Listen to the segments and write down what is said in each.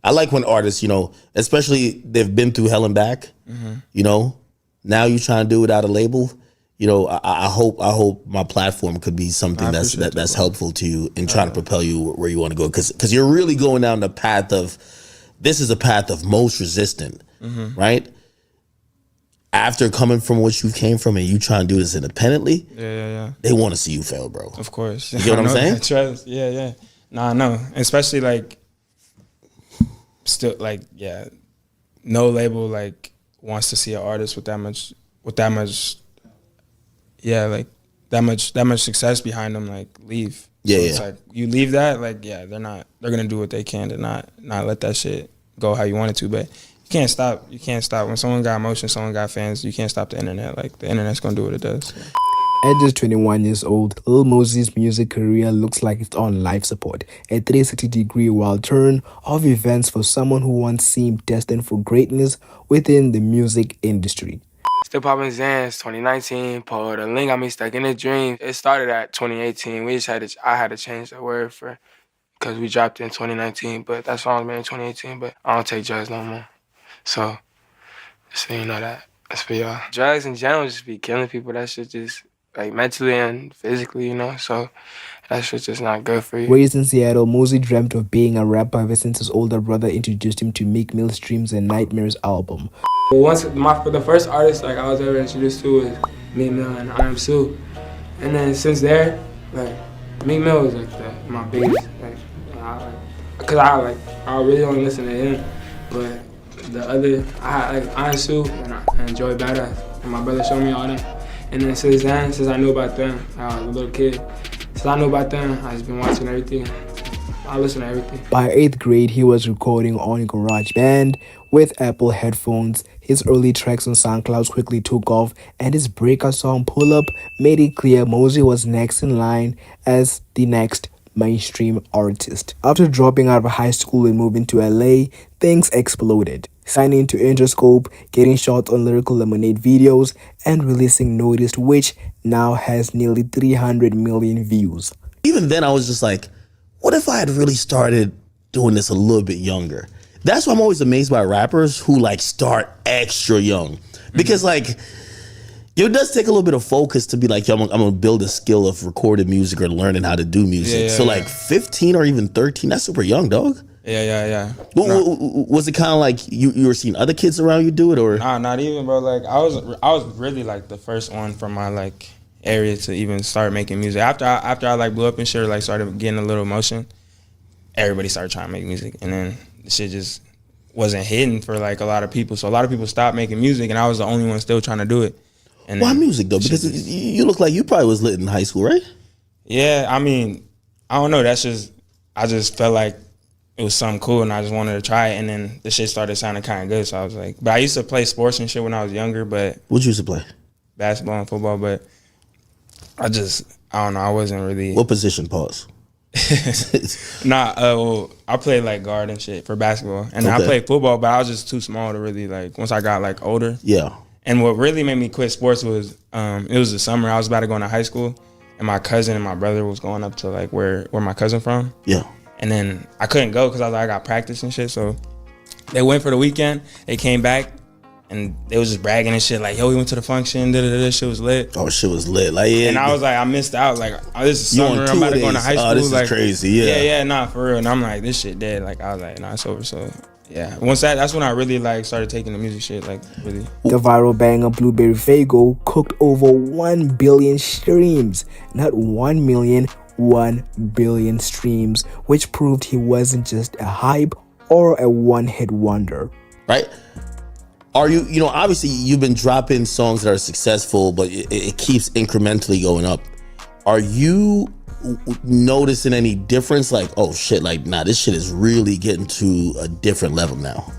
I like when artists, especially they've been through hell and back. Now you trying to do it without a label. I hope my platform could be something that's helpful to you in trying to propel you where you want to go. Because you're really going down the path of, this is a path of most resistant, right? After coming from what you came from and you trying to do this independently, they want to see you fail, bro. Of course. You get what I'm saying? Trust. Yeah. Nah, I know. Especially like, still like, no label like wants to see an artist with that much success behind them, like leave. It's like you leave that, like they're gonna do what they can to not let that shit go how you want it to. But you can't stop. When someone got emotion, someone got fans, you can't stop the internet. Like the internet's gonna do what it does. At just 21 years old, Lil Mosey's music career looks like it's on life support, a 360-degree wild turn of events for someone who once seemed destined for greatness within the music industry. Still popping Zans, 2019, Paul, the link got me stuck in a dream. It started at 2018. I had to change the word because we dropped in 2019, but that song was made in 2018, but I don't take drugs no more. So, just so you know that. That's for y'all. Drugs in general just be killing people. That shit just, like, mentally and physically, so that shit's just not good for you. Raised in Seattle, Mosey dreamt of being a rapper ever since his older brother introduced him to Meek Mill's Dreams and Nightmares album. The first artist like I was ever introduced to was Meek Mill and I Am Sue, and then since there, like Meek Mill was like my biggest, cause I really only listen to him, but the other I had like I Am Sue and Joey Badass, and my brother showed me all them, and then since I knew about them, I was a little kid. Since I knew about them, I just been watching everything. I listen to everything. By 8th grade, he was recording on GarageBand with Apple headphones. His early tracks on SoundCloud quickly took off, and his breakout song Pull Up made it clear Mosey was next in line as the next mainstream artist. After dropping out of high school and moving to LA, things exploded. Signing to Interscope, getting shots on Lyrical Lemonade videos, and releasing Noticed, which now has nearly 300 million views. Even then, I was just like, what if I had really started doing this a little bit younger? That's why I'm always amazed by rappers who like start extra young. Because like, it does take a little bit of focus to be like, yo, I'm gonna build a skill of recorded music or learning how to do music. So like 15 or even 13, that's super young, dog. Yeah. Was it kind of like you were seeing other kids around you do it, or? Nah, not even, bro. Like I was really like the first one from my like area to even start making music. After I like blew up and shit, like started getting a little motion, everybody started trying to make music, and then the shit just wasn't hidden for like a lot of people. So a lot of people stopped making music, and I was the only one still trying to do it. And why music though? Because you look like you probably was lit in high school, right? Yeah, I mean, I don't know. I just felt like it was something cool, and I just wanted to try it. And then the shit started sounding kind of good, so I was like, but I used to play sports and shit when I was younger. But what you used to play? Basketball and football, but I don't know. I wasn't really. What position? Pause. Well, I played like guard and shit for basketball, and I played football, but I was just too small to really like. Once I got like older, And what really made me quit sports was it was the summer. I was about to go into high school, and my cousin and my brother was going up to like where my cousin from. Yeah. And then I couldn't go because I got practice and shit. So they went for the weekend. They came back. And they was just bragging and shit, like, yo, we went to the function, shit was lit. Oh, shit was lit. Like, yeah. And I was like, I missed out. Like, oh, this is summer, I'm about to go into high school. Oh, this like, is crazy, yeah. Yeah, nah, for real. And I'm like, this shit dead. Like, I was like, nah, it's over. So, yeah. Once that's when I really, like, started taking the music shit, like, really. The viral banger Blueberry Faygo cooked over 1 billion streams. Not 1 million, 1 billion streams, which proved he wasn't just a hype or a one-hit wonder. Right? Are you obviously you've been dropping songs that are successful, but it keeps incrementally going up. Are you noticing any difference? Like, oh shit, like, nah, this shit is really getting to a different level now.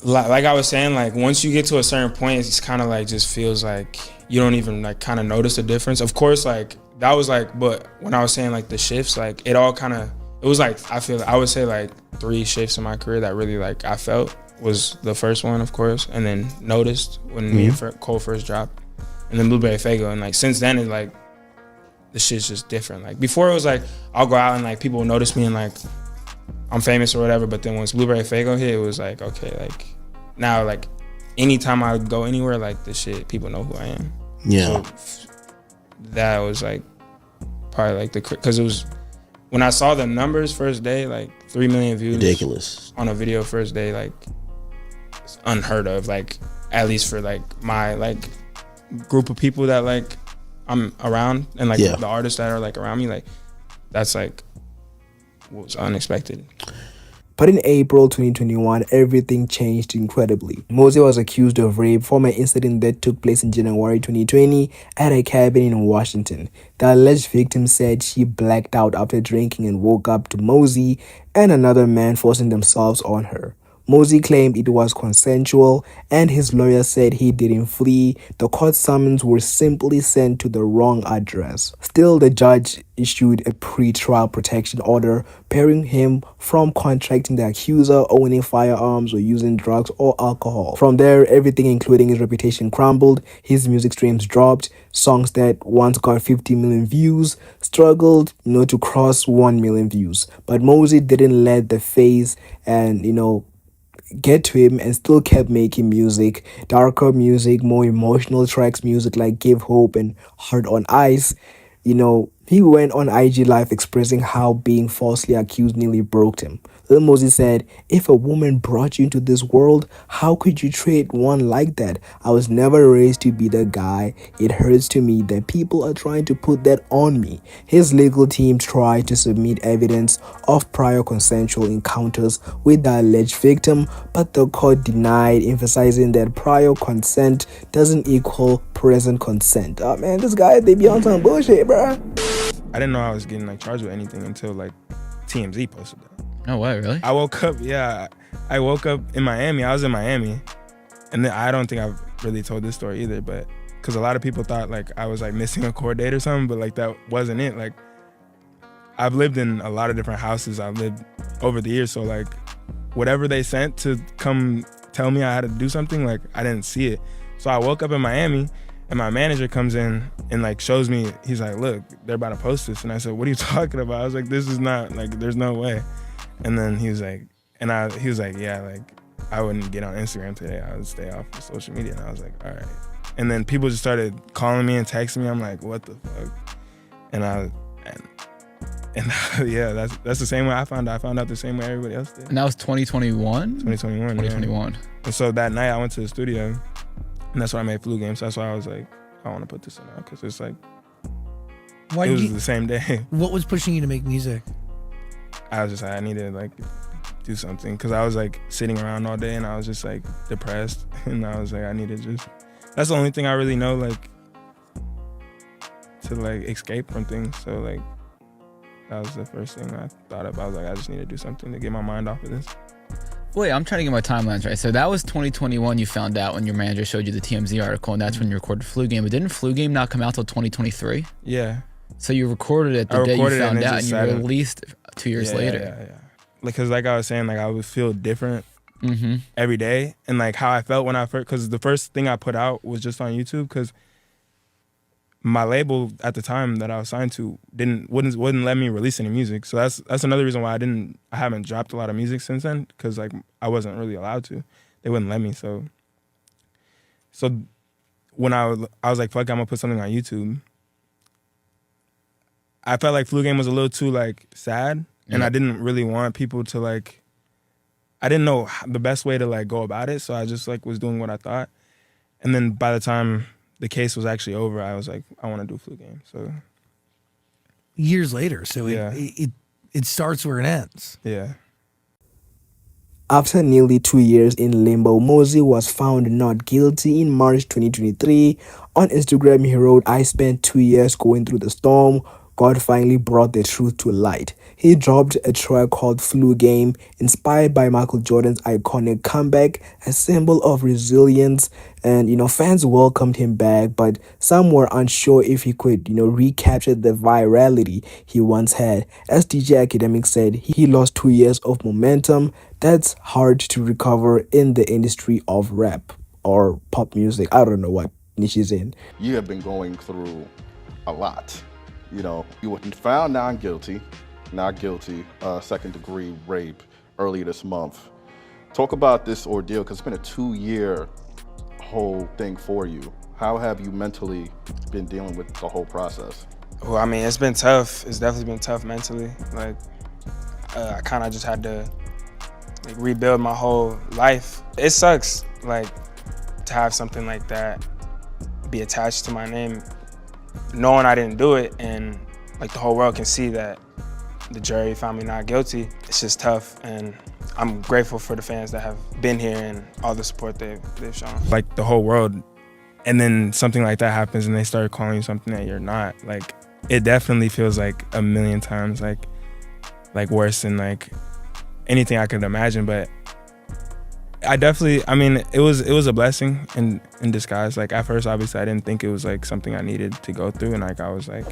Like I was saying, like once you get to a certain point, it's kind of like just feels like you don't even like kind of notice the difference. Of course, like that was like, but when I was saying like the shifts, like it all kind of, it was like, I would say like 3 shifts in my career that really like I felt. Was the first one, of course, and then Noticed when me and Cole first dropped, and then Blueberry Faygo, and like since then it's like the shit's just different. Like before it was like I'll go out and like people will notice me and like I'm famous or whatever. But then once Blueberry Faygo hit, it was like, okay, like now, like anytime I go anywhere, like the shit, people know who I am. Yeah. So that was like probably like because it was when I saw the numbers first day, like 3 million views. Ridiculous. On a video first day, like it's unheard of. Like at least for like my like group of people that like I'm around and like the artists that are like around me, like that's like was unexpected. But in April 2021, everything changed incredibly. Mosey was accused of rape from an incident that took place in January 2020 at a cabin in Washington. The alleged victim said she blacked out after drinking and woke up to Mosey and another man forcing themselves on her. Mosey claimed it was consensual, and his lawyer said he didn't flee. The court summons were simply sent to the wrong address. Still, the judge issued a pre-trial protection order barring him from contracting the accuser, owning firearms, or using drugs or alcohol. From there, everything including his reputation crumbled. His music streams dropped. Songs that once got 50 million views struggled, to cross 1 million views. But Mosey didn't let the phase and, get to him and still kept making music, darker music, more emotional tracks, music like Give Hope and Heart on Ice. He went on IG Live expressing how being falsely accused nearly broke him. Lil Mosey said, "If a woman brought you into this world, how could you treat one like that? I was never raised to be the guy. It hurts to me that people are trying to put that on me." His legal team tried to submit evidence of prior consensual encounters with the alleged victim, but the court denied, emphasizing that prior consent doesn't equal present consent. Oh man, this guy, they be on some bullshit, bruh. I didn't know I was getting like charged with anything until like TMZ posted that. No way, really? I woke up in Miami. I was in Miami, and then I don't think I've really told this story either, but because a lot of people thought like I was like missing a court date or something, but like that wasn't it. Like I've lived in a lot of different houses. I've lived over the years, so like whatever they sent to come tell me I had to do something, like I didn't see it. So I woke up in Miami, and my manager comes in and like shows me, he's like, "Look, they're about to post this." And I said, "What are you talking about?" I was like, "This is not, like, there's no way." And then he was like, "Yeah, like I wouldn't get on Instagram today. I would stay off of social media." And I was like, "All right." And then people just started calling me and texting me. I'm like, "What the fuck?" And yeah, that's the same way I found out. I found out the same way everybody else did. And that was 2021? 2021. 2021. Yeah. And so that night I went to the studio, and that's why I made Flu Game. So that's why I was like, I want to put this in now, because it's like, it was the same day. What was pushing you to make music? I was just like, I need to like do something, because I was like sitting around all day and I was just like depressed, and I was like, I need to just, that's the only thing I really know, like, to like escape from things. So like that was the first thing I thought of. I was like, I just need to do something to get my mind off of this. Wait, I'm trying to get my timelines right. So that was 2021 you found out when your manager showed you the TMZ article, and that's when you recorded Flu Game. But didn't Flu Game not come out till 2023? Yeah. So you recorded it the day you found out, and you released 2 years later. Yeah. Because like I was saying, like I would feel different every day. And like how I felt when I first, because the first thing I put out was just on YouTube, because my label at the time that I was signed to wouldn't let me release any music. So that's another reason why I haven't dropped a lot of music since then, because like I wasn't really allowed to. They wouldn't let me. So when I was like, fuck, I'm gonna put something on YouTube. I felt like Flu Game was a little too like sad, and I didn't really want people to like, I didn't know the best way to like go about it. So I just like was doing what I thought. And then by the time the case was actually over, I was like, I want to do Flu Game. So years later, so it starts where it ends. Yeah. After nearly 2 years in limbo, Mosey was found not guilty in March 2023. On Instagram, he wrote, "I spent 2 years going through the storm. God finally brought the truth to light." He dropped a track called Flu Game, inspired by Michael Jordan's iconic comeback, a symbol of resilience. And, fans welcomed him back, but some were unsure if he could, recapture the virality he once had. As DJ Academic said, he lost 2 years of momentum. That's hard to recover in the industry of rap or pop music. I don't know what niche he's in. You have been going through a lot. You were found not guilty. not guilty, second-degree rape earlier this month. Talk about this ordeal, because it's been a 2-year whole thing for you. How have you mentally been dealing with the whole process? Well, I mean, it's been tough. It's definitely been tough mentally. Like, I kind of just had to like rebuild my whole life. It sucks, like, to have something like that be attached to my name, knowing I didn't do it, and like the whole world can see that the jury found me not guilty. It's just tough, and I'm grateful for the fans that have been here and all the support they've shown. Like the whole world, and then something like that happens and they start calling you something that you're not. Like, it definitely feels like a million times like worse than like anything I could imagine. But I mean, it was a blessing in disguise. Like, at first, obviously, I didn't think it was like something I needed to go through, and like I was like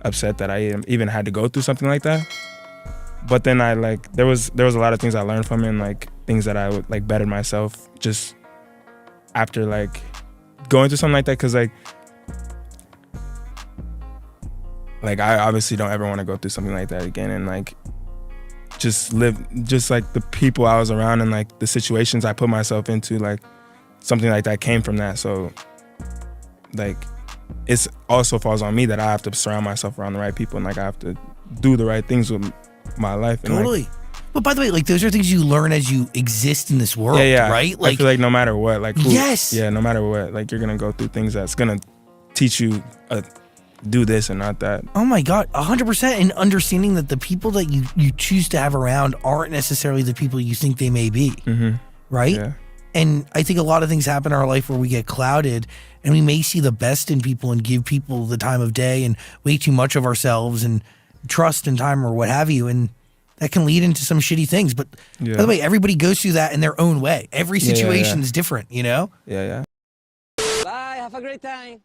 upset that I even had to go through something like that. But then I like there was a lot of things I learned from it, and like things that I would like bettered myself just after like going through something like that. Because like I obviously don't ever want to go through something like that again, and like just like the people I was around and like the situations I put myself into, like something like that came from that. So like it's also falls on me that I have to surround myself around the right people, and like I have to do the right things with my life. And totally. Like, but by the way, like those are things you learn as you exist in this world, right? Like, I feel like no matter what, like yes, no matter what, like you're gonna go through things that's gonna teach you do this and not that. Oh my God, 100%. And understanding that the people that you choose to have around aren't necessarily the people you think they may be, right? Yeah. And I think a lot of things happen in our life where we get clouded, and we may see the best in people and give people the time of day and way too much of ourselves and trust and time or what have you, and that can lead into some shitty things. But by the way, everybody goes through that in their own way. Every situation is different, you know? Yeah. Bye, have a great time.